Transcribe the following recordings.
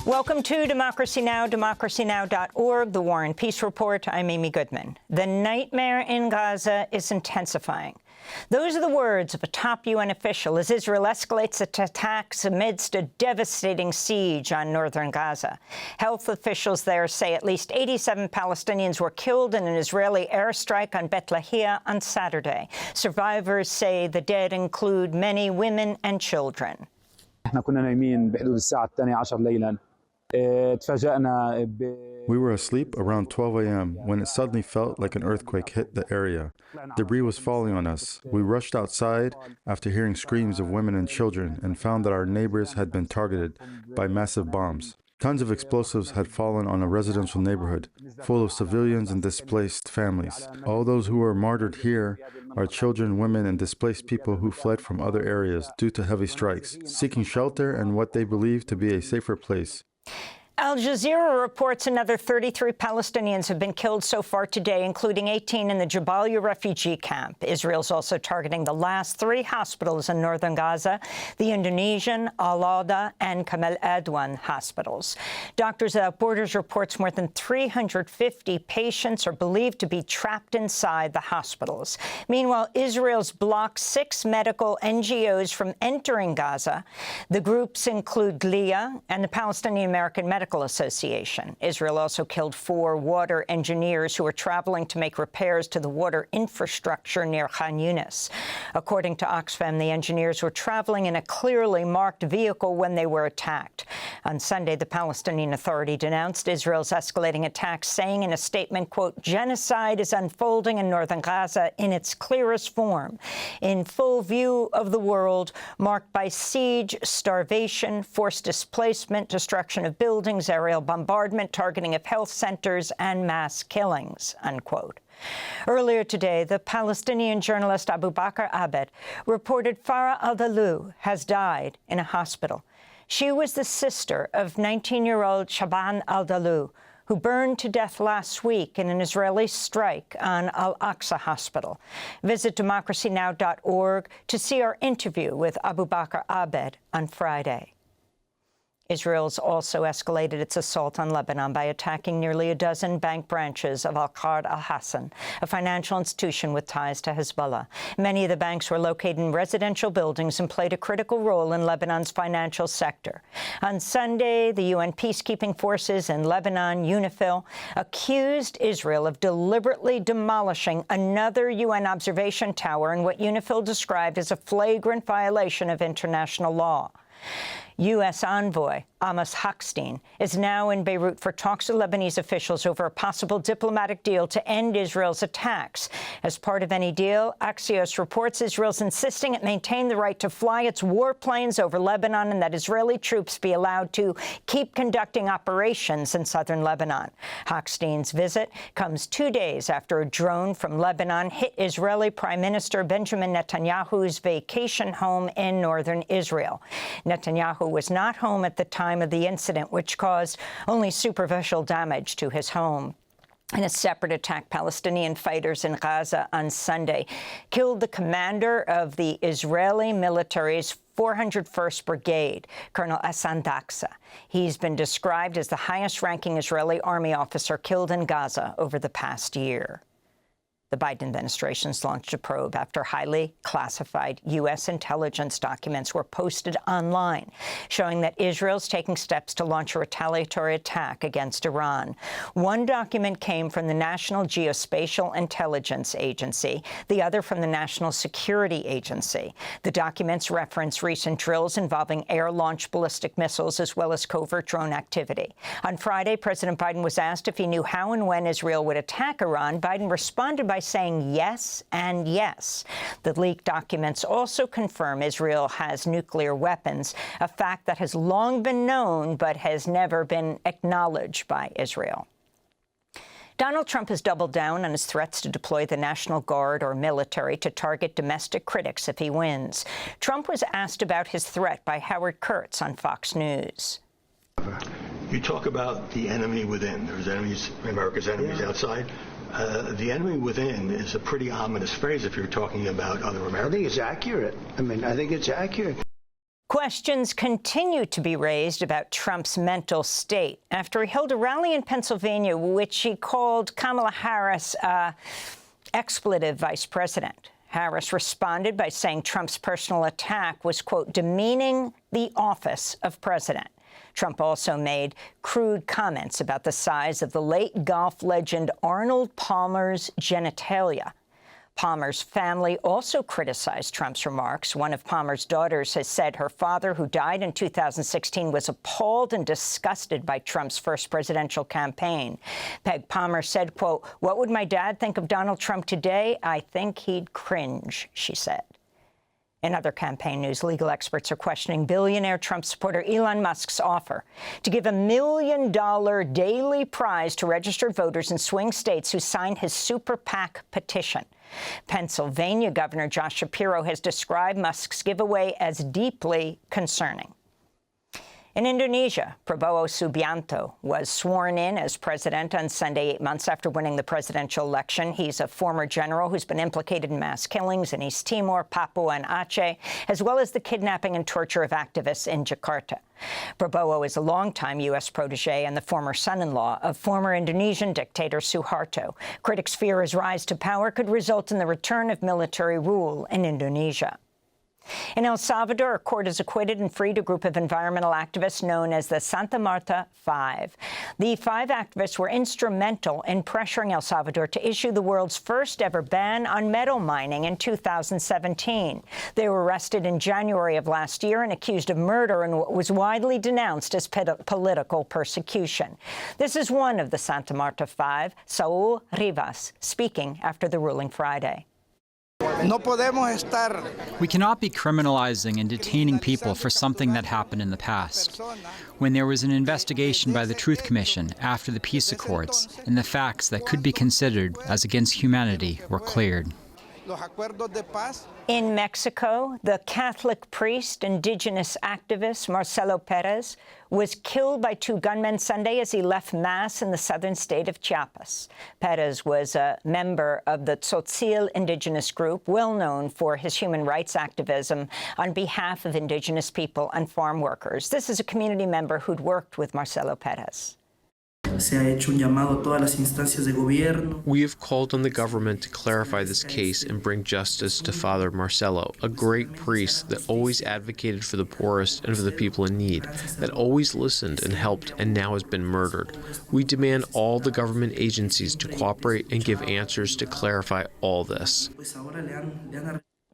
Welcome to Democracy Now!, democracynow.org, the War and Peace Report. I'm Amy Goodman. The nightmare in Gaza is intensifying. Those are the words of a top UN official as Israel escalates its attacks amidst a devastating siege on northern Gaza. Health officials there say at least 87 Palestinians were killed in an Israeli airstrike on Beit Lahia on Saturday. Survivors say the dead include many women and children. We were asleep around 12 a.m. when it suddenly felt like an earthquake hit the area. Debris was falling on us. We rushed outside after hearing screams of women and children and found that our neighbors had been targeted by massive bombs. Tons of explosives had fallen on a residential neighborhood full of civilians and displaced families. All those who were martyred here are children, women, and displaced people who fled from other areas due to heavy strikes, seeking shelter and what they believe to be a safer place. Al Jazeera reports another 33 Palestinians have been killed so far today, including 18 in the Jabalia refugee camp. Israel's also targeting the last 3 hospitals in northern Gaza, the Indonesian, Al-Awda, and Kamal Adwan hospitals. Doctors Without Borders reports more than 350 patients are believed to be trapped inside the hospitals. Meanwhile, Israel's blocked 6 medical NGOs from entering Gaza. The groups include GLIA and the Palestinian American Medical Association. Israel also killed 4 water engineers who were traveling to make repairs to the water infrastructure near Khan Yunis. According to Oxfam, the engineers were traveling in a clearly marked vehicle when they were attacked. On Sunday, the Palestinian Authority denounced Israel's escalating attacks, saying in a statement, quote, "Genocide is unfolding in northern Gaza in its clearest form, in full view of the world, marked by siege, starvation, forced displacement, destruction of buildings, aerial bombardment, targeting of health centers, and mass killings," unquote. Earlier today, the Palestinian journalist Abu Bakr Abed reported Farah al-Dalou has died in a hospital. She was the sister of 19-year-old Shaban al-Dalou, who burned to death last week in an Israeli strike on Al-Aqsa Hospital. Visit democracynow.org to see our interview with Abu Bakr Abed on Friday. Israel's also escalated its assault on Lebanon by attacking nearly a dozen bank branches of Al-Qard al-Hassan, a financial institution with ties to Hezbollah. Many of the banks were located in residential buildings and played a critical role in Lebanon's financial sector. On Sunday, the UN peacekeeping forces in Lebanon, UNIFIL, accused Israel of deliberately demolishing another UN observation tower in what UNIFIL described as a flagrant violation of international law. U.S. envoy Amos Hochstein is now in Beirut for talks with Lebanese officials over a possible diplomatic deal to end Israel's attacks. As part of any deal, Axios reports Israel's insisting it maintain the right to fly its warplanes over Lebanon and that Israeli troops be allowed to keep conducting operations in southern Lebanon. Hochstein's visit comes 2 days after a drone from Lebanon hit Israeli Prime Minister Benjamin Netanyahu's vacation home in northern Israel. Netanyahu was not home at the time of the incident, which caused only superficial damage to his home. In a separate attack, Palestinian fighters in Gaza on Sunday killed the commander of the Israeli military's 401st Brigade, Colonel Hassan Daksa. He's been described as the highest-ranking Israeli army officer killed in Gaza over the past year. The Biden administration's launched a probe after highly classified U.S. intelligence documents were posted online, showing that Israel's taking steps to launch a retaliatory attack against Iran. One document came from the National Geospatial Intelligence Agency, the other from the National Security Agency. The documents reference recent drills involving air-launched ballistic missiles as well as covert drone activity. On Friday, President Biden was asked if he knew how and when Israel would attack Iran. Biden responded by saying yes and yes. The leaked documents also confirm Israel has nuclear weapons, a fact that has long been known but has never been acknowledged by Israel. Donald Trump has doubled down on his threats to deploy the National Guard or military to target domestic critics if he wins. Trump was asked about his threat by Howard Kurtz on Fox News. You talk about the enemy within. There's enemies, America's enemies outside. The enemy within is a pretty ominous phrase if you're talking about other Americans. I think it's accurate. I think it's accurate. Questions continue to be raised about Trump's mental state after he held a rally in Pennsylvania, which he called Kamala Harris expletive vice president. Harris responded by saying Trump's personal attack was, quote, demeaning the office of president. Trump also made crude comments about the size of the late golf legend Arnold Palmer's genitalia. Palmer's family also criticized Trump's remarks. One of Palmer's daughters has said her father, who died in 2016, was appalled and disgusted by Trump's first presidential campaign. Peg Palmer said, quote, "What would my dad think of Donald Trump today? I think he'd cringe," she said. In other campaign news, legal experts are questioning billionaire Trump supporter Elon Musk's offer to give $1 million daily prize to registered voters in swing states who signed his super PAC petition. Pennsylvania Governor Josh Shapiro has described Musk's giveaway as deeply concerning. In Indonesia, Prabowo Subianto was sworn in as president on Sunday, 8 months after winning the presidential election. He's a former general who's been implicated in mass killings in East Timor, Papua, and Aceh, as well as the kidnapping and torture of activists in Jakarta. Prabowo is a longtime U.S. protege and the former son-in-law of former Indonesian dictator Suharto. Critics fear his rise to power could result in the return of military rule in Indonesia. In El Salvador, a court has acquitted and freed a group of environmental activists known as the Santa Marta Five. The 5 activists were instrumental in pressuring El Salvador to issue the world's first-ever ban on metal mining in 2017. They were arrested in January of last year and accused of murder in what was widely denounced as political persecution. This is one of the Santa Marta Five, Saul Rivas, speaking after the ruling Friday. We cannot be criminalizing and detaining people for something that happened in the past. When there was an investigation by the Truth Commission after the peace accords, and the facts that could be considered as against humanity were cleared. In Mexico, the Catholic priest, indigenous activist Marcelo Perez was killed by 2 gunmen Sunday as he left Mass in the southern state of Chiapas. Perez was a member of the Tzotzil indigenous group, well known for his human rights activism on behalf of indigenous people and farm workers. This is a community member who'd worked with Marcelo Perez. We have called on the government to clarify this case and bring justice to Father Marcelo, a great priest that always advocated for the poorest and for the people in need, that always listened and helped and now has been murdered. We demand all the government agencies to cooperate and give answers to clarify all this.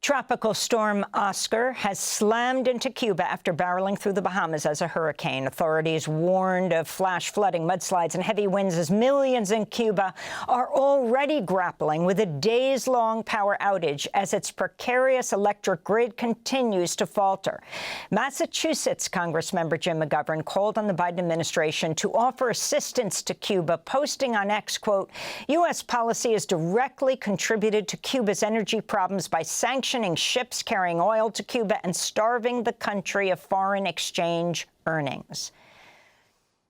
Tropical storm Oscar has slammed into Cuba after barreling through the Bahamas as a hurricane. Authorities warned of flash flooding, mudslides, and heavy winds as millions in Cuba are already grappling with a days-long power outage as its precarious electric grid continues to falter. Massachusetts Congressmember Jim McGovern called on the Biden administration to offer assistance to Cuba, posting on X, quote, U.S. policy has directly contributed to Cuba's energy problems by sanctioning ships carrying oil to Cuba and starving the country of foreign exchange earnings.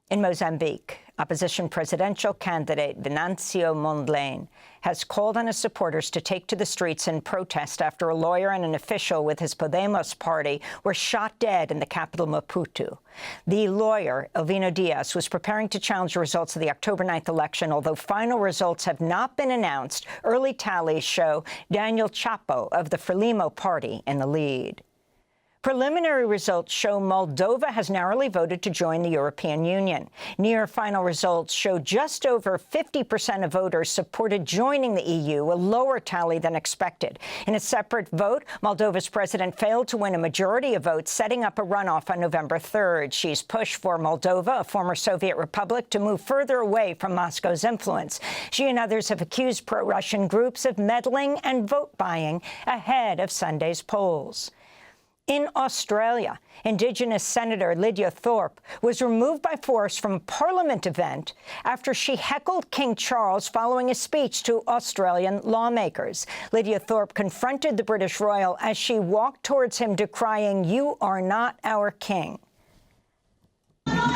In Mozambique, opposition presidential candidate Venancio Mondlane has called on his supporters to take to the streets in protest after a lawyer and an official with his Podemos party were shot dead in the capital, Maputo. The lawyer, Elvino Diaz, was preparing to challenge the results of the October 9th election. Although final results have not been announced, early tallies show Daniel Chapo of the Frelimo party in the lead. Preliminary results show Moldova has narrowly voted to join the European Union. Near final results show just over 50% of voters supported joining the EU, a lower tally than expected. In a separate vote, Moldova's president failed to win a majority of votes, setting up a runoff on November 3rd. She's pushed for Moldova, a former Soviet republic, to move further away from Moscow's influence. She and others have accused pro-Russian groups of meddling and vote buying ahead of Sunday's polls. In Australia, Indigenous Senator Lydia Thorpe was removed by force from a Parliament event after she heckled King Charles following a speech to Australian lawmakers. Lydia Thorpe confronted the British royal as she walked towards him, decrying, "You are not our king." Our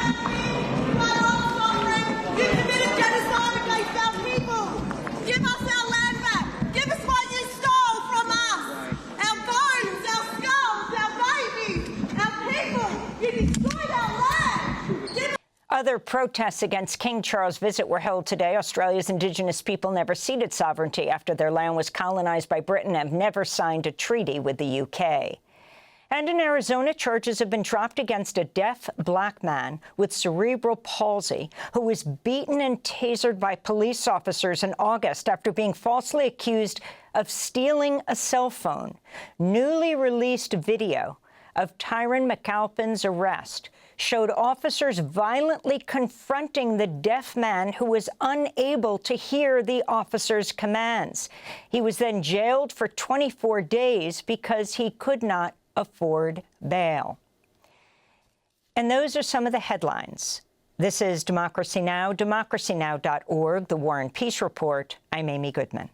Other protests against King Charles' visit were held today. Australia's Indigenous people never ceded sovereignty after their land was colonized by Britain and have never signed a treaty with the UK. And in Arizona, charges have been dropped against a deaf black man with cerebral palsy who was beaten and tasered by police officers in August after being falsely accused of stealing a cell phone. Newly released video of Tyron McAlpin's arrest showed officers violently confronting the deaf man who was unable to hear the officers' commands. He was then jailed for 24 days because he could not afford bail. And those are some of the headlines. This is Democracy Now!, democracynow.org, The War and Peace Report. I'm Amy Goodman.